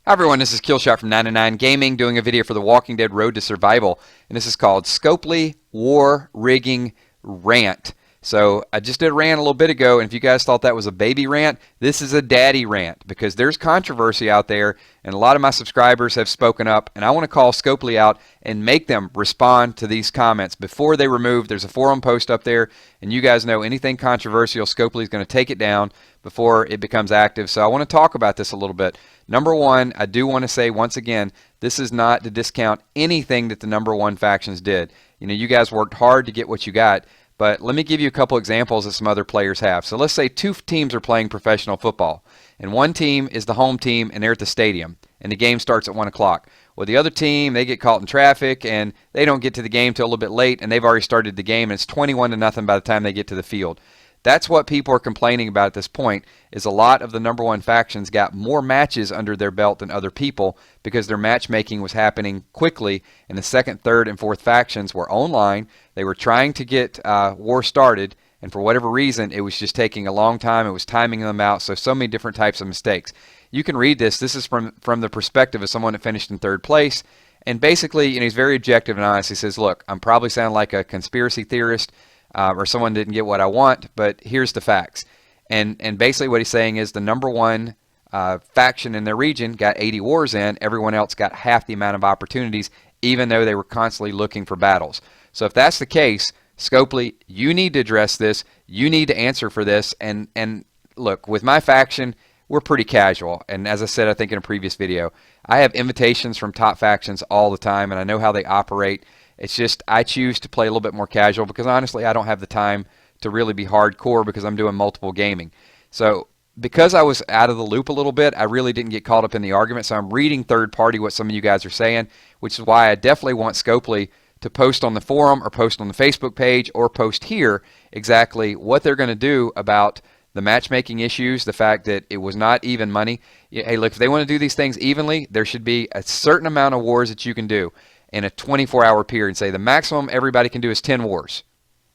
Hi everyone, this is Killshot from 99 Gaming doing a video for The Walking Dead Road to Survival, and this is called Scopely War Rigging Rant. So I just did a rant a little bit ago, and if you guys thought that was a baby rant, this is a daddy rant because there's controversy out there, and a lot of my subscribers have spoken up, and I want to call Scopely out and make them respond to these comments before they remove. There's a forum post up there, and you guys know anything controversial, Scopely is going to take it down before it becomes active. So I want to talk about this a little bit. Number one, I do want to say once again, this is not to discount anything that the number one factions did. You know, you guys worked hard to get what you got. But let me give you a couple examples that some other players have. So let's say two teams are playing professional football, and one team is the home team and they're at the stadium, and the game starts at 1 o'clock. Well, the other team, they get caught in traffic and they don't get to the game till a little bit late, and they've already started the game, and it's 21-0 by the time they get to the field. That's what people are complaining about at this point, is a lot of the number one factions got more matches under their belt than other people because their matchmaking was happening quickly, and the second, third, and fourth factions were online. They were trying to get war started, and for whatever reason, it was just taking a long time. It was timing them out, so many different types of mistakes. You can read this. This is from the perspective of someone that finished in third place, and basically, you know, he's very objective and honest. He says, look, I'm probably sounding like a conspiracy theorist, or someone didn't get what I want, but here's the facts. And basically what he's saying is the number one faction in their region got 80 wars in. Everyone else got half the amount of opportunities, even though they were constantly looking for battles. So if that's the case, Scopely, you need to address this. You need to answer for this. And look, with my faction, we're pretty casual. And as I said, I think in a previous video, I have invitations from top factions all the time, and I know how they operate. It's just I choose to play a little bit more casual because honestly I don't have the time to really be hardcore because I'm doing multiple gaming. So because I was out of the loop a little bit, I really didn't get caught up in the argument. So I'm reading third party what some of you guys are saying, which is why I definitely want Scopely to post on the forum or post on the Facebook page or post here exactly what they're going to do about the matchmaking issues, the fact that it was not even money. Hey, look, if they want to do these things evenly, there should be a certain amount of wars that you can do in a 24-hour period, and say the maximum everybody can do is 10 wars,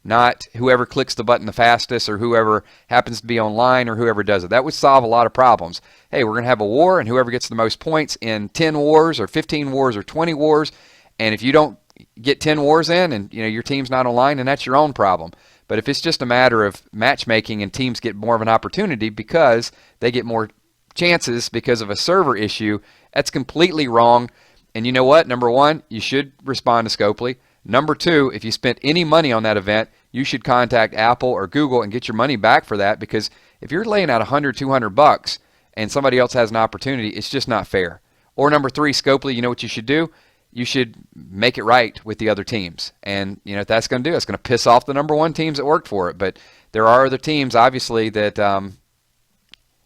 not whoever clicks the button the fastest or whoever happens to be online or whoever does it. That would solve a lot of problems. Hey, we're going to have a war, and whoever gets the most points in 10 wars or 15 wars or 20 wars, and if you don't get 10 wars in and your team's not online, then that's your own problem. But if it's just a matter of matchmaking and teams get more of an opportunity because they get more chances because of a server issue, that's completely wrong. And you know what? Number one, you should respond to Scopely. Number two, if you spent any money on that event, you should contact Apple or Google and get your money back for that, because if you're laying out $100, $200 and somebody else has an opportunity, it's just not fair. Or number three, Scopely, you know what you should do? You should make it right with the other teams. And what that's going to do, it's going to piss off the number one teams that worked for it. But there are other teams, obviously, that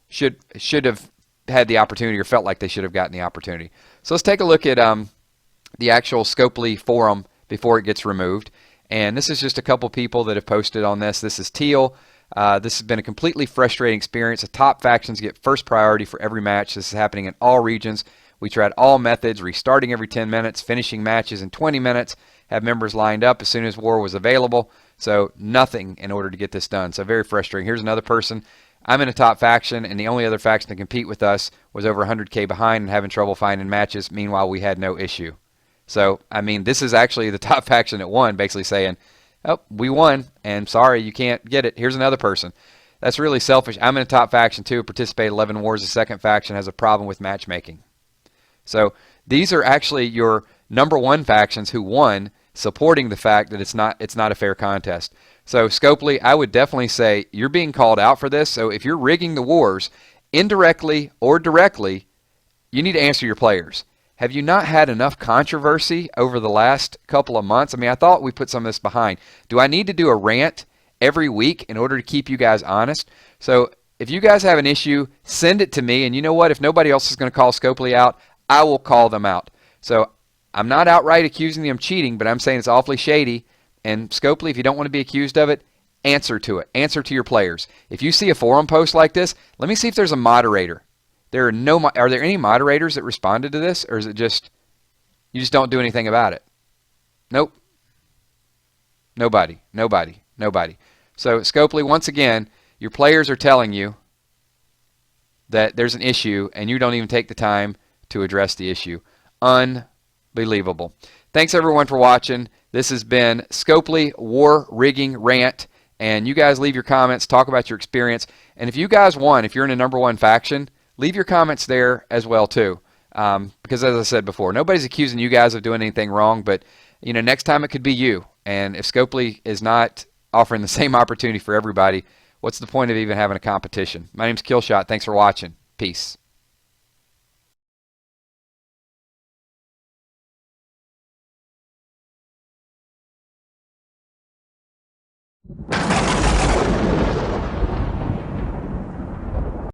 should have had the opportunity or felt like they should have gotten the opportunity. So let's take a look at the actual Scopely forum before it gets removed. And this is just a couple people that have posted on this. This is Teal. This has been a completely frustrating experience. The top factions get first priority for every match. This is happening in all regions. We tried all methods, restarting every 10 minutes, finishing matches in 20 minutes, have members lined up as soon as war was available. So nothing in order to get this done. So very frustrating. Here's another person. I'm in a top faction, and the only other faction to compete with us was over 100K behind and having trouble finding matches. Meanwhile, we had no issue. So, I mean, this is actually the top faction that won, basically saying, oh, we won, and sorry, you can't get it. Here's another person. That's really selfish. I'm in a top faction, too, participated 11 wars. The second faction has a problem with matchmaking. So these are actually your number one factions who won, supporting the fact that it's not a fair contest. So Scopely, I would definitely say you're being called out for this. So if you're rigging the wars, indirectly or directly, you need to answer your players. Have you not had enough controversy over the last couple of months? I mean, I thought we put some of this behind. Do I need to do a rant every week in order to keep you guys honest? So if you guys have an issue, send it to me. And you know what? If nobody else is going to call Scopely out, I will call them out. So I'm not outright accusing them of cheating, but I'm saying it's awfully shady. And Scopely, if you don't want to be accused of it, answer to it. Answer to your players. If you see a forum post like this, let me see if there's a moderator. Are there any moderators that responded to this, or is it just you just don't do anything about it? Nope. Nobody. So Scopely, once again, your players are telling you that there's an issue, and you don't even take the time to address the issue. Unbelievable. Thanks everyone for watching. This has been Scopely War Rigging Rant, and you guys leave your comments, talk about your experience, and if you guys won, if you're in a #1 faction, leave your comments there as well too, because as I said before, nobody's accusing you guys of doing anything wrong, but you know, next time it could be you, and if Scopely is not offering the same opportunity for everybody, what's the point of even having a competition? My name's Killshot. Thanks for watching. Peace.